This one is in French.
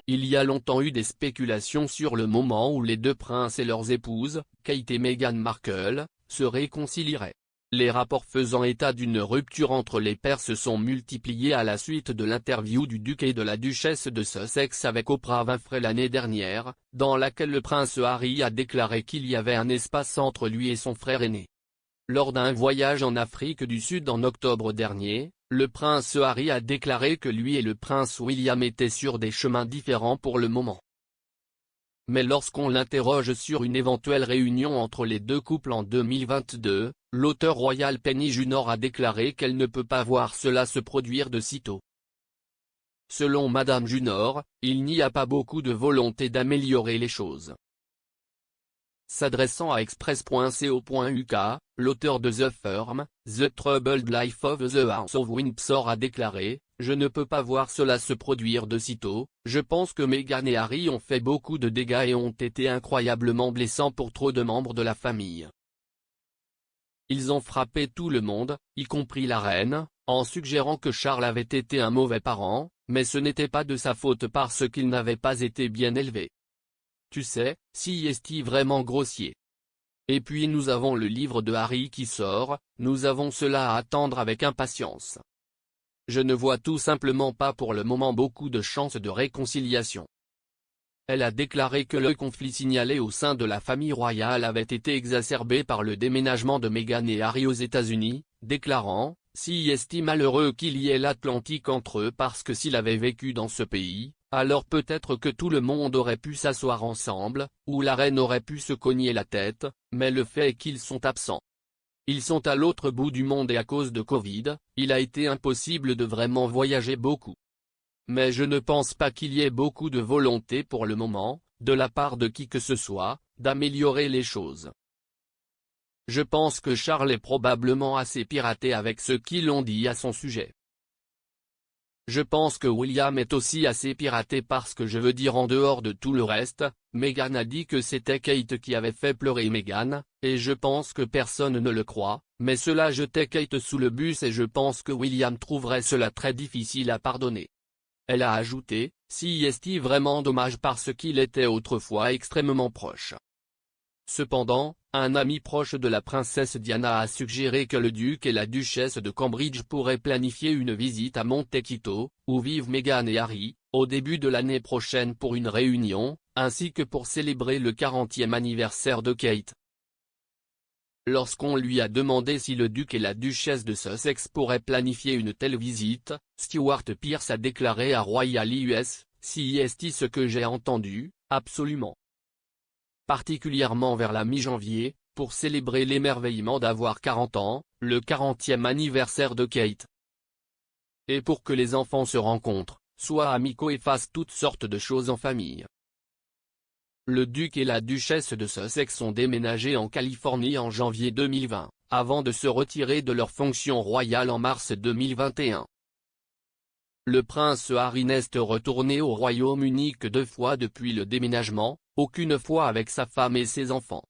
Il y a longtemps eu des spéculations sur le moment où les deux princes et leurs épouses, Kate et Meghan Markle, se réconcilieraient. Les rapports faisant état d'une rupture entre les pairs se sont multipliés à la suite de l'interview du duc et de la duchesse de Sussex avec Oprah Winfrey l'année dernière, dans laquelle le prince Harry a déclaré qu'il y avait un espace entre lui et son frère aîné. Lors d'un voyage en Afrique du Sud en octobre dernier, le prince Harry a déclaré que lui et le prince William étaient sur des chemins différents pour le moment. Mais lorsqu'on l'interroge sur une éventuelle réunion entre les deux couples en 2022, l'auteur royal Penny Junor a déclaré qu'elle ne peut pas voir cela se produire de sitôt. Selon Madame Junor, il n'y a pas beaucoup de volonté d'améliorer les choses. S'adressant à Express.co.uk, l'auteur de The Firm, The Troubled Life of the House of Windsor a déclaré « Je ne peux pas voir cela se produire de sitôt, je pense que Meghan et Harry ont fait beaucoup de dégâts et ont été incroyablement blessants pour trop de membres de la famille. Ils ont frappé tout le monde, y compris la reine, en suggérant que Charles avait été un mauvais parent, mais ce n'était pas de sa faute parce qu'il n'avait pas été bien élevé. Tu sais, si est-il vraiment grossier. Et puis nous avons le livre de Harry qui sort, nous avons cela à attendre avec impatience. Je ne vois tout simplement pas pour le moment beaucoup de chances de réconciliation. » Elle a déclaré que le conflit signalé au sein de la famille royale avait été exacerbé par le déménagement de Meghan et Harry aux États-Unis, déclarant « Si est-il malheureux qu'il y ait l'Atlantique entre eux parce que s'il avait vécu dans ce pays, alors peut-être que tout le monde aurait pu s'asseoir ensemble, ou la reine aurait pu se cogner la tête, mais le fait est qu'ils sont absents. Ils sont à l'autre bout du monde et à cause de Covid, il a été impossible de vraiment voyager beaucoup. Mais je ne pense pas qu'il y ait beaucoup de volonté pour le moment, de la part de qui que ce soit, d'améliorer les choses. Je pense que Charles est probablement assez piraté avec ce qu'ils ont dit à son sujet. Je pense que William est aussi assez piraté parce que je veux dire en dehors de tout le reste, Meghan a dit que c'était Kate qui avait fait pleurer Meghan, et je pense que personne ne le croit, mais cela jetait Kate sous le bus et je pense que William trouverait cela très difficile à pardonner. Elle a ajouté, si est-il vraiment dommage parce qu'il était autrefois extrêmement proche. Cependant, un ami proche de la princesse Diana a suggéré que le duc et la duchesse de Cambridge pourraient planifier une visite à Montecito, où vivent Meghan et Harry, au début de l'année prochaine pour une réunion, ainsi que pour célébrer le 40e anniversaire de Kate. Lorsqu'on lui a demandé si le duc et la duchesse de Sussex pourraient planifier une telle visite, Stewart Pearce a déclaré à Royal US, si est ce que j'ai entendu, absolument. Particulièrement vers la mi-janvier, pour célébrer l'émerveillement d'avoir 40 ans, le 40e anniversaire de Kate. Et pour que les enfants se rencontrent, soient amicaux et fassent toutes sortes de choses en famille. Le duc et la duchesse de Sussex ont déménagé en Californie en janvier 2020, avant de se retirer de leurs fonctions royales en mars 2021. Le prince Harry n'est retourné au Royaume-Uni que 2 fois depuis le déménagement, aucune fois avec sa femme et ses enfants.